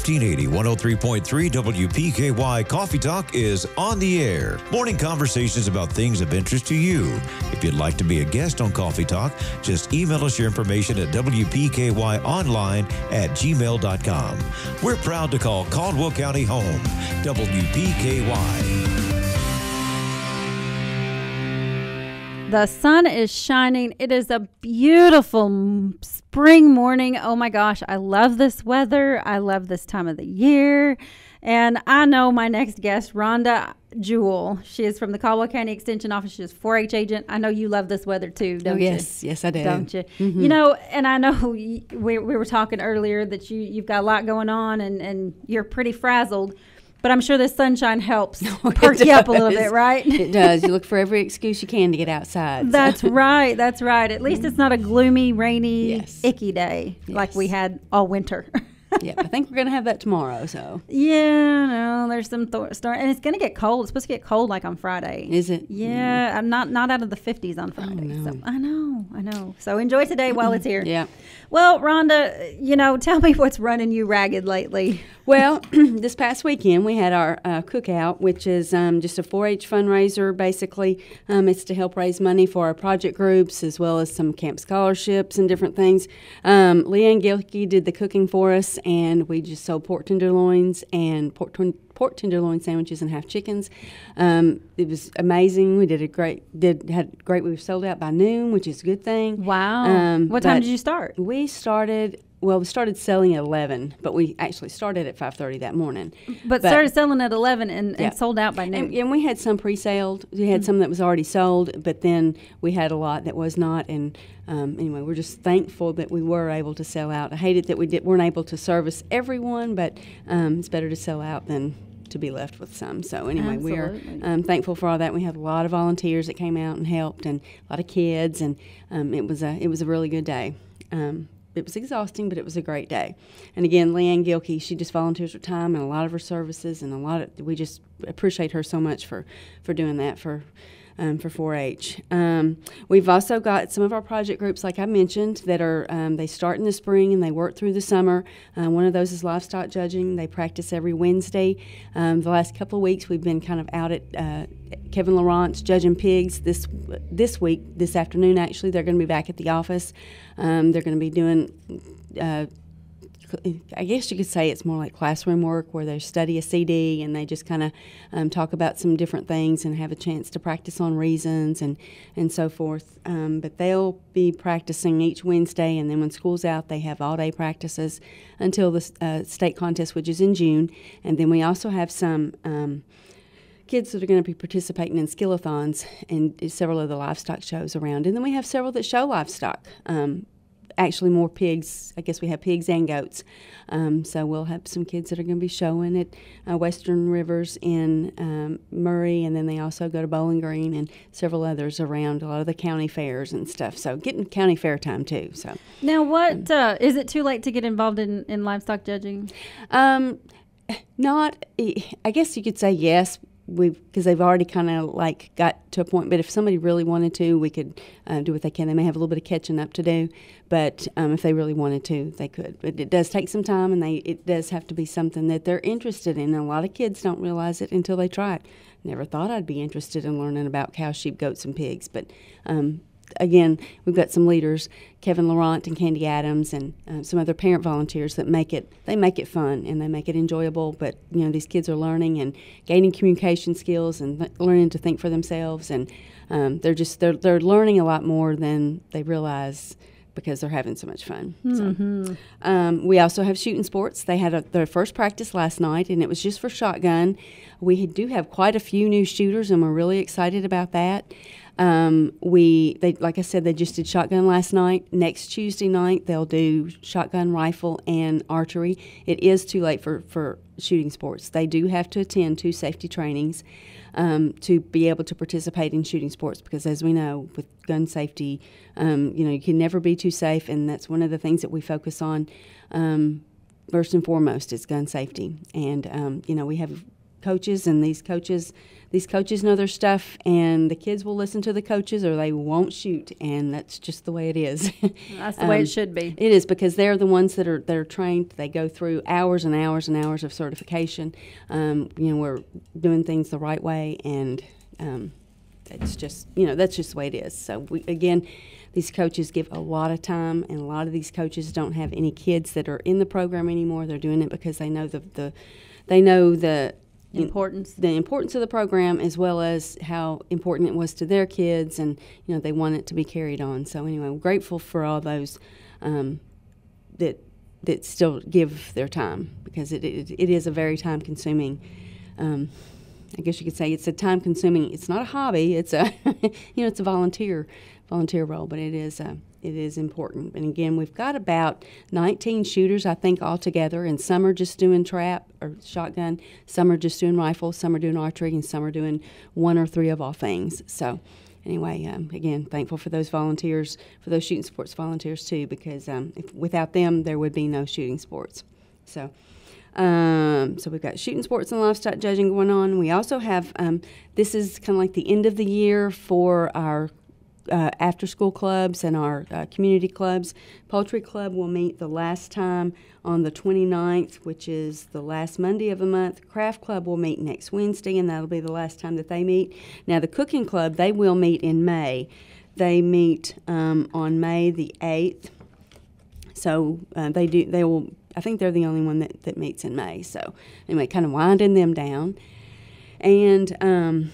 1480 103.3 WPKY Coffee Talk is on the air. Morning conversations about things of interest to you. If you'd like to be a guest on Coffee Talk, just email us your information at WPKYonline@gmail.com. We're proud to call Caldwell County home. WPKY. The sun is shining. It is a beautiful spring morning. Oh my gosh, I love this weather. I love this time of the year. And I know my next guest, Rhonda Jewell. She is from the Caldwell County Extension Office. She's a 4-H agent. I know you love this weather too, don't you? Yes, I do. Don't you? Mm-hmm. You know, and I know we were talking earlier that you've got a lot going on and you're pretty frazzled. But I'm sure the sunshine helps perk you up a little bit, right? It does. You look for every excuse you can to get outside. So. That's right. That's right. At least it's not a gloomy, rainy, icky day like we had all winter. Yeah, I think we're going to have that tomorrow. So yeah, no, there's some storm, and it's going to get cold. It's supposed to get cold like on Friday. Is it? Yeah, I'm not out of the 50s on Friday. Oh, no. So I know. So enjoy today while it's here. Yeah. Well, Rhonda, tell me what's running you ragged lately. Well, this past weekend we had our cookout, which is just a 4-H fundraiser, basically. It's to help raise money for our project groups as well as some camp scholarships and different things. Leanne Gilkey did the cooking for us, and we just sold pork tenderloins and pork tenderloin sandwiches and half chickens. It was amazing. We did great. We were sold out by noon, which is a good thing. Wow. What time did you start? We started selling at 11, but we actually started at 5:30 that morning. But started selling at 11 and sold out by noon. And we had some pre-saled. We had some that was already sold, but then we had a lot that was not. And anyway, we're just thankful that we were able to sell out. I hated that we weren't able to service everyone, but it's better to sell out than to be left with some. So anyway, Absolutely. We are thankful for all that. We had a lot of volunteers that came out and helped, and a lot of kids, and it was a really good day. It was exhausting, but it was a great day. And again, Leanne Gilkey, she just volunteers her time and a lot of her services, and we just appreciate her so much for doing that for 4-H. We've also got some of our project groups, like I mentioned, that are they start in the spring and they work through the summer. One of those is livestock judging. They practice every Wednesday. The last couple of weeks, we've been kind of out at Kevin Laurent's judging pigs. This afternoon, actually, they're going to be back at the office. They're going to be doing I guess you could say it's more like classroom work where they study a CD and they just kind of talk about some different things and have a chance to practice on reasons and so forth. But they'll be practicing each Wednesday, and then when school's out, they have all-day practices until the state contest, which is in June. And then we also have some kids that are going to be participating in skillathons and several of the livestock shows around. And then we have several that show livestock. Actually, more pigs. I guess we have pigs and goats. So we'll have some kids that are going to be showing at Western Rivers in Murray, and then they also go to Bowling Green and several others around a lot of the county fairs and stuff. So getting county fair time too. So now, what is it too late to get involved in livestock judging? Not. I guess you could say yes. Because they've already kind of like got to a point, but if somebody really wanted to, we could do what they can. They may have a little bit of catching up to do, but if they really wanted to, they could. But it does take some time, and it does have to be something that they're interested in. And a lot of kids don't realize it until they try it. Never thought I'd be interested in learning about cows, sheep, goats, and pigs, but again, we've got some leaders, Kevin Laurent and Candy Adams, and some other parent volunteers that make it fun and they make it enjoyable. But these kids are learning and gaining communication skills and learning to think for themselves, and they're learning a lot more than they realize because they're having so much fun. Mm-hmm. So, we also have shooting sports. They had their first practice last night, and it was just for shotgun. We do have quite a few new shooters, and we're really excited about that. Like I said, they just did shotgun last night. Next Tuesday night, they'll do shotgun, rifle, and archery. It is too late for shooting sports. They do have to attend 2 safety trainings to be able to participate in shooting sports because, as we know, with gun safety, you can never be too safe, and that's one of the things that we focus on first and foremost is gun safety. And, we have coaches, and these coaches know their stuff, and the kids will listen to the coaches or they won't shoot, and that's just the way it is. That's the way it should be. It is, because they're the ones that are trained. They go through hours and hours and hours of certification. We're doing things the right way, and it's just, that's just the way it is. So these coaches give a lot of time, and a lot of these coaches don't have any kids that are in the program anymore. They're doing it because they know the importance of the program, as well as how important it was to their kids, and they want it to be carried on. So anyway, I'm grateful for all those that still give their time, because it is a very time consuming. I guess you could say it's a time consuming. It's not a hobby. It's a it's a volunteer role, but it is important. And again, we've got about 19 shooters, I think, altogether, and some are just doing trap or shotgun, some are just doing rifle, some are doing archery, and some are doing one or three of all things. So anyway, again, thankful for those volunteers, for those shooting sports volunteers too, because without them, there would be no shooting sports. So we've got shooting sports and livestock judging going on. We also have, this is kind of like the end of the year for our after-school clubs and our community clubs. Poultry Club will meet the last time on the 29th, which is the last Monday of the month. Craft Club will meet next Wednesday, and that'll be the last time that they meet. Now, the Cooking Club, they will meet in May. They meet on May the 8th. So they will. I think they're the only one that meets in May. So anyway, kind of winding them down. And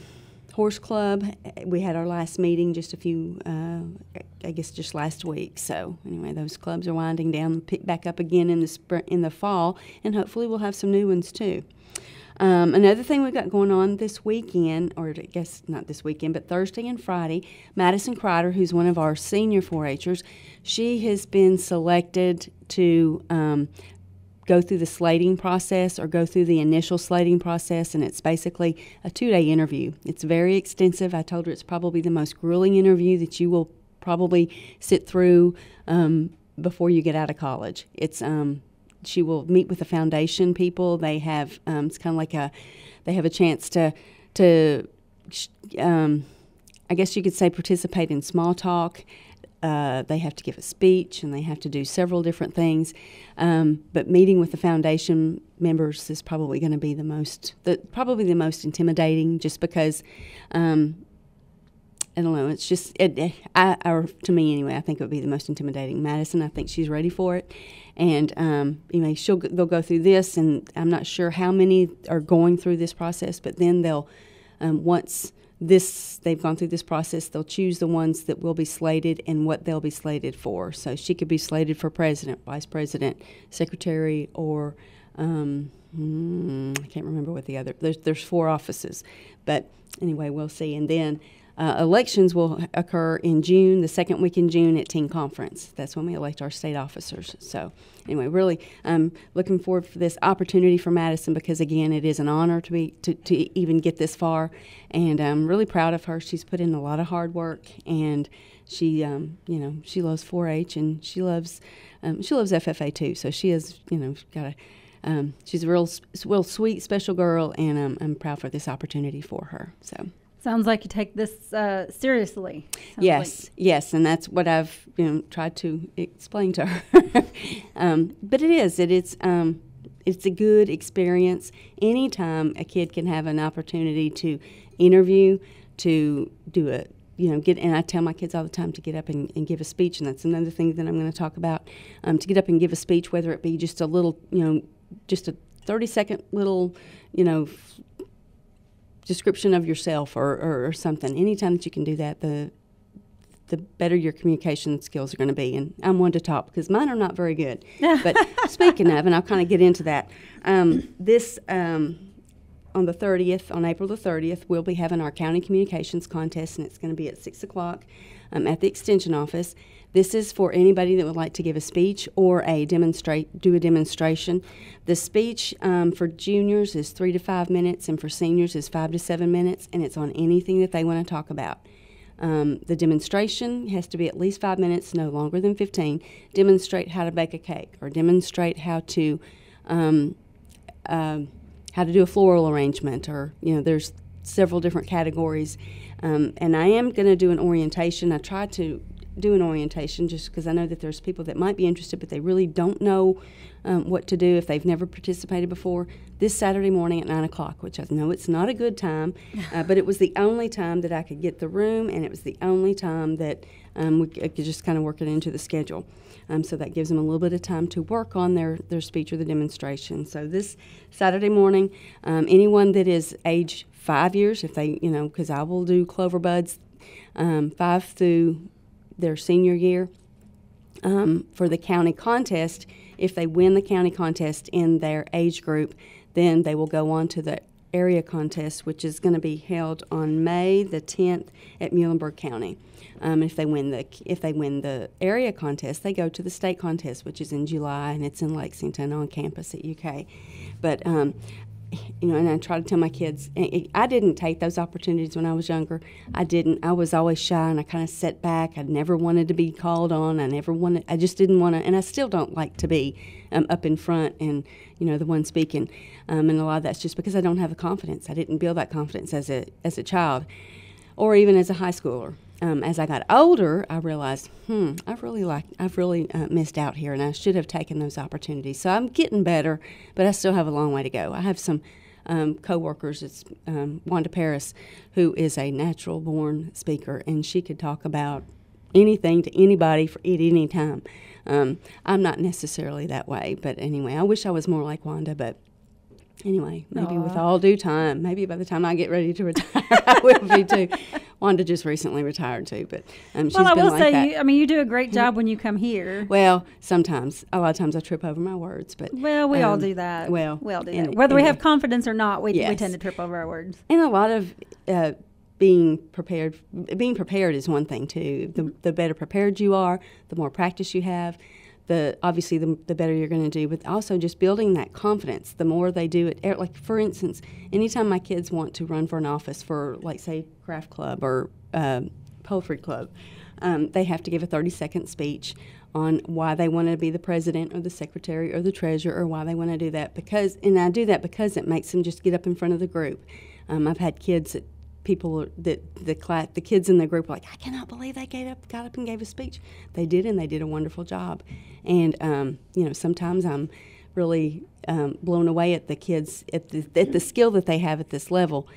Horse Club, we had our last meeting just last week. So anyway, those clubs are winding down, pick back up again in the fall, and hopefully we'll have some new ones too. Another thing we've got going on this weekend, or I guess not this weekend, but Thursday and Friday, Madison Crider, who's one of our senior 4-H'ers, she has been selected to go through the slating process, or go through the initial slating process, and it's basically a 2-day interview. It's very extensive. I told her it's probably the most grueling interview that you will probably sit through before you get out of college. It's she will meet with the foundation people. They have it's kind of like they have a chance to I guess you could say participate in small talk. They have to give a speech, and they have to do several different things. But meeting with the foundation members is probably going to be the most intimidating, just because I don't know. It's just or to me anyway. I think it would be the most intimidating. Madison, I think she's ready for it, and they'll go through this, and I'm not sure how many are going through this process, but then they'll once they've gone through this process, they'll choose the ones that will be slated and what they'll be slated for. So she could be slated for president, vice president, secretary, or I can't remember what the other. There's 4 offices, but anyway, we'll see. And then elections will occur in June, the second week in June at Teen Conference. That's when we elect our state officers. So anyway, really looking forward for this opportunity for Madison, because again, it is an honor to even get this far, and I'm really proud of her. She's put in a lot of hard work, and she she loves 4-H, and she loves FFA too. So she has got a she's a real sweet, special girl, and I'm proud for this opportunity for her. So. Sounds like you take this seriously. Yes, and that's what I've tried to explain to her. But it's a good experience. Anytime a kid can have an opportunity to interview, to do it, and I tell my kids all the time to get up and give a speech, and that's another thing that I'm going to talk about. To get up and give a speech, whether it be just a little, just a 30-second little, description of yourself or something. Anytime that you can do that, the better your communication skills are going to be. And I'm one to talk, because mine are not very good. But speaking of, and I'll kind of get into that, this on the 30th, on April the 30th, we'll be having our county communications contest, and it's going to be at 6 o'clock at the Extension office. This is for anybody that would like to give a speech or do a demonstration. The speech for juniors is 3 to 5 minutes, and for seniors is 5 to 7 minutes, and it's on anything that they want to talk about. The demonstration has to be at least 5 minutes, no longer than 15. Demonstrate how to bake a cake, or demonstrate how to how to do a floral arrangement, or, there's several different categories. And I am going to do an orientation. I tried to do an orientation just because I know that there's people that might be interested, but they really don't know what to do if they've never participated before. This Saturday morning at 9 o'clock, which I know it's not a good time, but it was the only time that I could get the room, and it was the only time that we could just kind of work it into the schedule. So that gives them a little bit of time to work on their speech or the demonstration. So this Saturday morning, anyone that is age 5 years, if they, because I will do Clover Buds 5 through their senior year, for the county contest. If they win the county contest in their age group, then they will go on to the area contest, which is going to be held on May the 10th at Muhlenberg County. If they win the area contest, they go to the state contest, which is in July, and it's in Lexington on campus at UK. But and I try to tell my kids, I didn't take those opportunities when I was younger. I didn't. I was always shy, and I kind of sat back. I never wanted to be called on. I just didn't want to, and I still don't like to be up in front and, the one speaking. And a lot of that's just because I don't have the confidence. I didn't build that confidence as a child or even as a high schooler. As I got older, I realized, I've really missed out here, and I should have taken those opportunities. So I'm getting better, but I still have a long way to go. I have some co-workers. It's Rhonda Paris, who is a natural-born speaker, and she could talk about anything to anybody at any time. I'm not necessarily that way, but anyway, I wish I was more like Wanda, but anyway, maybe with all due time, maybe by the time I get ready to retire, I will be too. Wanda just recently retired too, but she's been like that. Well, I will say, you do a great job when you come here. Well, sometimes, a lot of times I trip over my words, but well, we all do that. Well, we all do that. Whether we have confidence or not, we tend to trip over our words. And a lot of being prepared is one thing too. The better prepared you are, the more practice you have, obviously the better you're going to do, but also just building that confidence. The more they do it, like for instance, anytime my kids want to run for an office for, like, say, craft club or poultry club, they have to give a 30-second speech on why they want to be the president or the secretary or the treasurer, or why they want to do that. And I do that because it makes them just get up in front of the group. I've had kids that the kids in the group were like, I cannot believe they got up and gave a speech. They did, and they did a wonderful job. And sometimes I'm really blown away at the kids at the skill that they have at this level.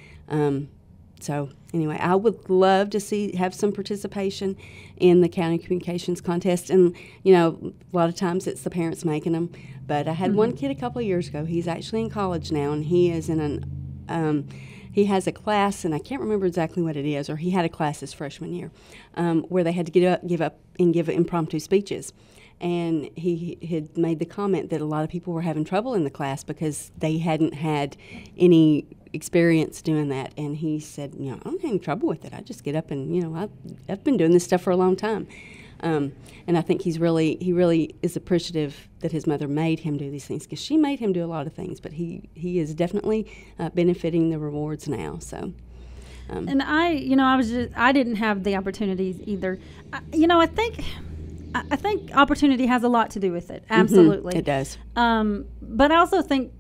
So anyway, I would love to have some participation in the county communications contest, and a lot of times it's the parents making them. But I had one kid a couple of years ago. He's actually in college now, and he is in he has a class, and I can't remember exactly what it is, or he had a class his freshman year, where they had to give up and give impromptu speeches. And he had made the comment that a lot of people were having trouble in the class because they hadn't had any experience doing that. And he said, I don't have any trouble with it. I just get up and, I've been doing this stuff for a long time. And I think he really is appreciative that his mother made him do these things, because she made him do a lot of things, but he is definitely benefiting the rewards now. So, and I didn't have the opportunities either. I think opportunity has a lot to do with it. Absolutely, it does. But I also think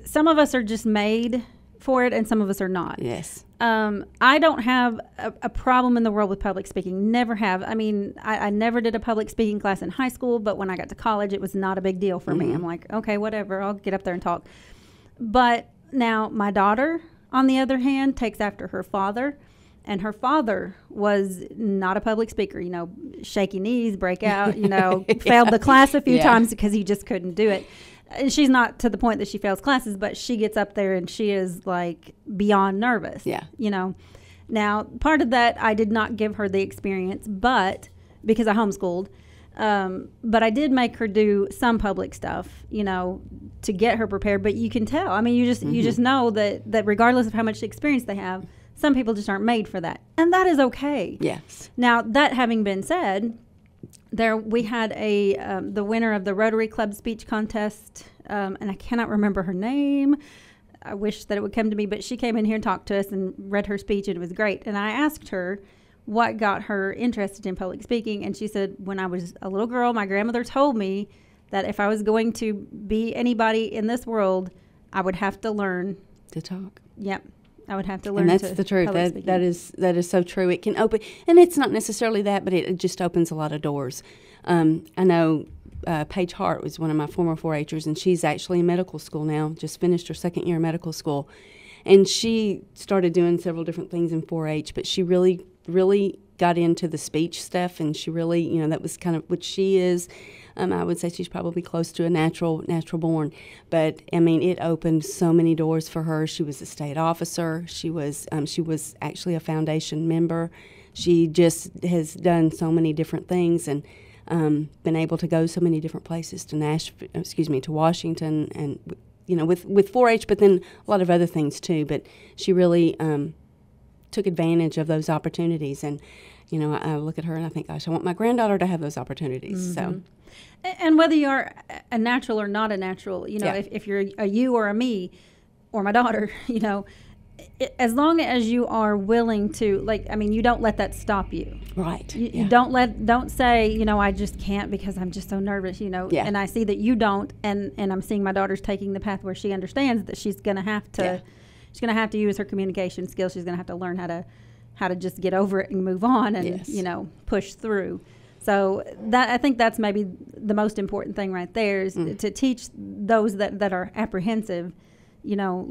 some of us are just made for it, and some of us are not. Yes. I don't have a problem in the world with public speaking. Never have. I mean, I never did a public speaking class in high school, but when I got to college, it was not a big deal for me. I'm like, okay, whatever, I'll get up there and talk. But now my daughter, on the other hand, takes after her father. And her father was not a public speaker, shaky knees, break out, failed the class a few times because he just couldn't do it. And she's not to the point that she fails classes, but she gets up there and she is like beyond nervous. Yeah. Now, part of that, I did not give her the experience, but because I homeschooled, but I did make her do some public stuff, to get her prepared. But you can tell. I mean, you just know that regardless of how much experience they have, some people just aren't made for that, and that is okay. Yes. Now, that having been said, we had the winner of the Rotary Club speech contest, and I cannot remember her name. I wish that it would come to me, but she came in here and talked to us and read her speech, and it was great. And I asked her what got her interested in public speaking, and she said, when I was a little girl, my grandmother told me that if I was going to be anybody in this world, I would have to learn to talk. Yep. I would have to learn. And that's the truth. public That is so true. It can open, and it's not necessarily that, but it just opens a lot of doors. I know Paige Hart was one of my former 4-H'ers, and she's actually in medical school now, just finished her second year of medical school. And she started doing several different things in 4-H, but she really, really got into the speech stuff, and she really, you know, that was kind of what she is. I would say she's probably close to a natural born. But, I mean, it opened so many doors for her. She was a state officer. She was actually a foundation member. She just has done so many different things and been able to go so many different places to Washington, and you know, with 4-H, but then a lot of other things too. But she really took advantage of those opportunities, and you know, I look at her and I think, gosh, I want my granddaughter to have those opportunities. So, and whether you're a natural or not a natural, you know, if you're a you or a me or my daughter, you know, as long as you are willing to, like, I mean, you don't let that stop you. Right. You don't say, you know, I just can't because I'm just so nervous, you know. Yeah. And I see that you don't, and I'm seeing my daughter's taking the path where she understands that she's going to have to, she's going to have to use her communication skills. She's going to have to learn how to just get over it and move on and, you know, push through. So I think that's maybe the most important thing right there is to teach those that are apprehensive, you know,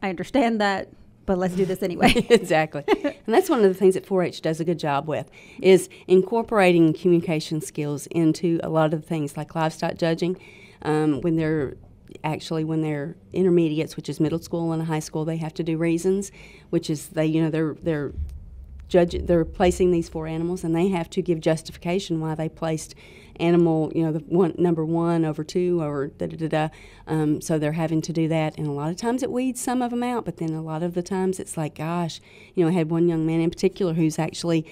I understand that, but let's do this anyway. Exactly. And that's one of the things that 4-H does a good job with, is incorporating communication skills into a lot of the things like livestock judging. When they're intermediates, which is middle school and high school, they have to do reasons, which is they're placing these 4 animals, and they have to give justification why they placed animal, you know, the number 1 over 2 or so they're having to do that, and a lot of times it weeds some of them out, but then a lot of the times it's like, gosh, you know, I had one young man in particular who's actually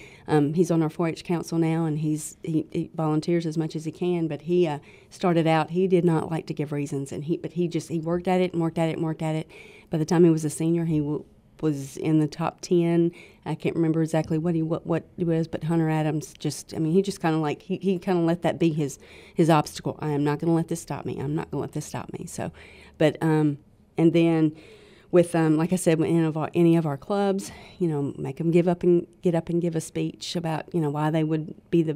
he's on our 4-H council now, and he volunteers as much as he can, but he started out, he did not like to give reasons, and he worked at it and worked at it and worked at it. By the time he was a senior, he was in the top 10. I can't remember exactly what he was, but Hunter Adams he just kind of like, he kind of let that be his obstacle. I am not going to let this stop me. I'm not going to let this stop me. So, but, and then with, like I said, with any of our clubs, you know, make them get up and give a speech about, you know, why they would be the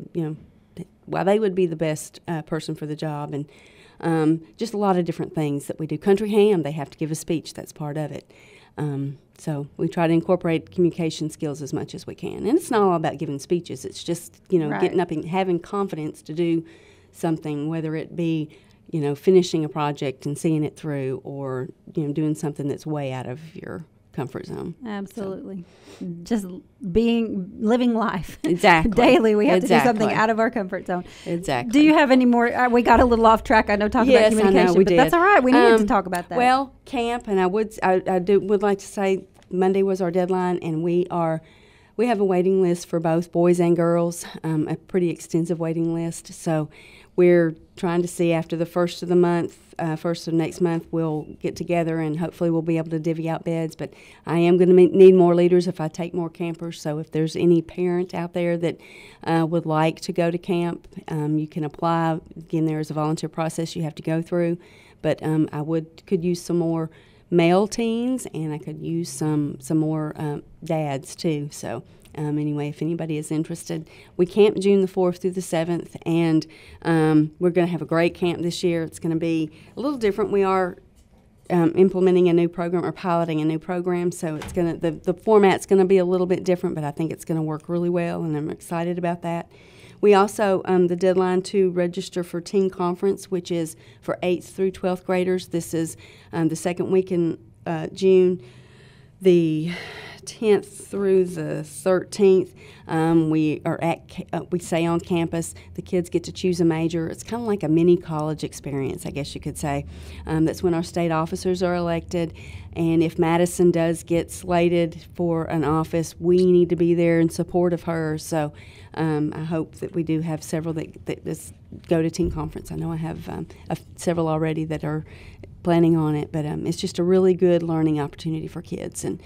best person for the job, and just a lot of different things that we do. Country Ham, they have to give a speech. That's part of it. So we try to incorporate communication skills as much as we can. And it's not all about giving speeches. It's just, you know, getting up and having confidence to do something, whether it be, you know, finishing a project and seeing it through, or, you know, doing something that's way out of your comfort zone. Absolutely. So. Just living life. Exactly. Daily, we have to do something out of our comfort zone. Exactly. Do you have any more? We got a little off track, I know, talking about communication, but that's all right. We needed to talk about that. Well, camp, and I would like to say Monday was our deadline, and we have a waiting list for both boys and girls, a pretty extensive waiting list. So we're trying to see after the first of next month, we'll get together and hopefully we'll be able to divvy out beds. But I am going to need more leaders if I take more campers. So if there's any parent out there that would like to go to camp, you can apply. Again, there is a volunteer process you have to go through. But I could use some more male teens, and I could use some more dads too. So anyway, if anybody is interested, we camp June the 4th through the 7th, and we're going to have a great camp this year. It's going to be a little different. We are implementing a new program, or piloting a new program, so it's going to the format's going to be a little bit different, but I think it's going to work really well, and I'm excited about that. We also, the deadline to register for teen conference, which is for 8th through 12th graders. This is the second week in June, the 10th through the 13th. We stay on campus. The kids get to choose a major. It's kind of like a mini college experience, I guess you could say. That's when our state officers are elected. And if Madison does get slated for an office, we need to be there in support of her. So I hope that we do have several that just go to teen conference. I know I have several already that are planning on it. But it's just a really good learning opportunity for kids, and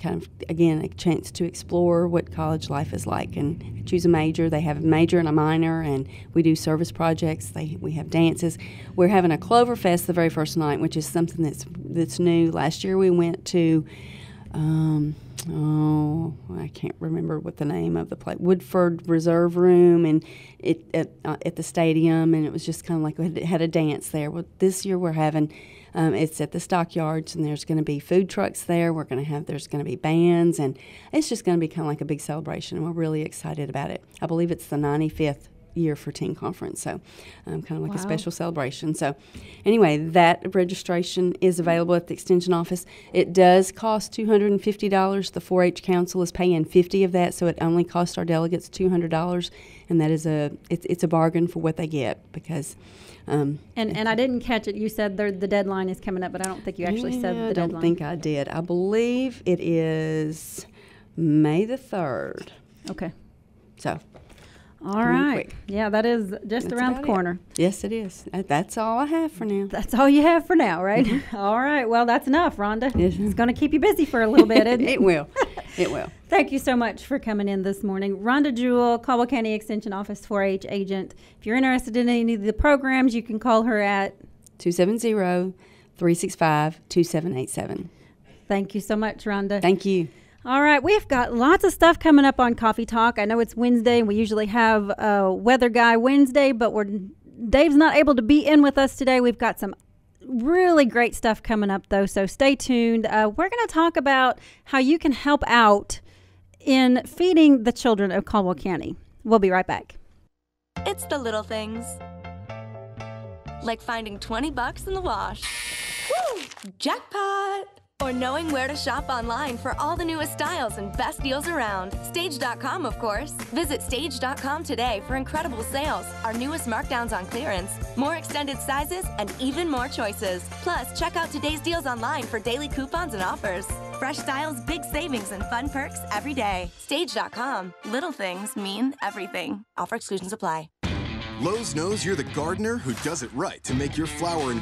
kind of, again, a chance to explore what college life is like and choose a major. They have a major and a minor, and we do service projects. We have dances. We're having a Clover Fest the very first night, which is something that's new. Last year we went to I can't remember what the name of the place, Woodford Reserve Room, and at the stadium, and it was just kind of like we had a dance there. Well, this year we're having it's at the stockyards, and there's going to be food trucks there. There's going to be bands, and it's just going to be kind of like a big celebration, and we're really excited about it. I believe it's the 95th year for Teen Conference, so kind of like a special celebration. So anyway, that registration is available at the Extension office. It does cost $250. The 4-H Council is paying $50 of that, so it only costs our delegates $200, and that is it's a bargain for what they get, because and I didn't catch it. You said the deadline is coming up, but I don't think you actually said the deadline. I don't think I did. I believe it is May the 3rd. Okay. So all right. Quick. Yeah, that is just around the corner. Yes, it is. That's all I have for now. That's all you have for now, right? Mm-hmm. All right. Well, that's enough, Rhonda. Yes. It's going to keep you busy for a little bit, isn't it? It will. It will. Thank you so much for coming in this morning. Rhonda Jewell, Caldwell County Extension Office 4-H agent. If you're interested in any of the programs, you can call her at 270-365-2787. Thank you so much, Rhonda. Thank you. All right, we've got lots of stuff coming up on Coffee Talk. I know it's Wednesday, and we usually have Weather Guy Wednesday, but Dave's not able to be in with us today. We've got some really great stuff coming up, though, so stay tuned. We're going to talk about how you can help out in feeding the children of Caldwell County. We'll be right back. It's the little things, like finding $20 in the wash. Woo! Jackpot! Or knowing where to shop online for all the newest styles and best deals around. Stage.com, of course. Visit Stage.com today for incredible sales, our newest markdowns on clearance, more extended sizes, and even more choices. Plus, check out today's deals online for daily coupons and offers. Fresh styles, big savings, and fun perks every day. Stage.com. Little things mean everything. Offer exclusions apply. Lowe's knows you're the gardener who does it right to make your flower and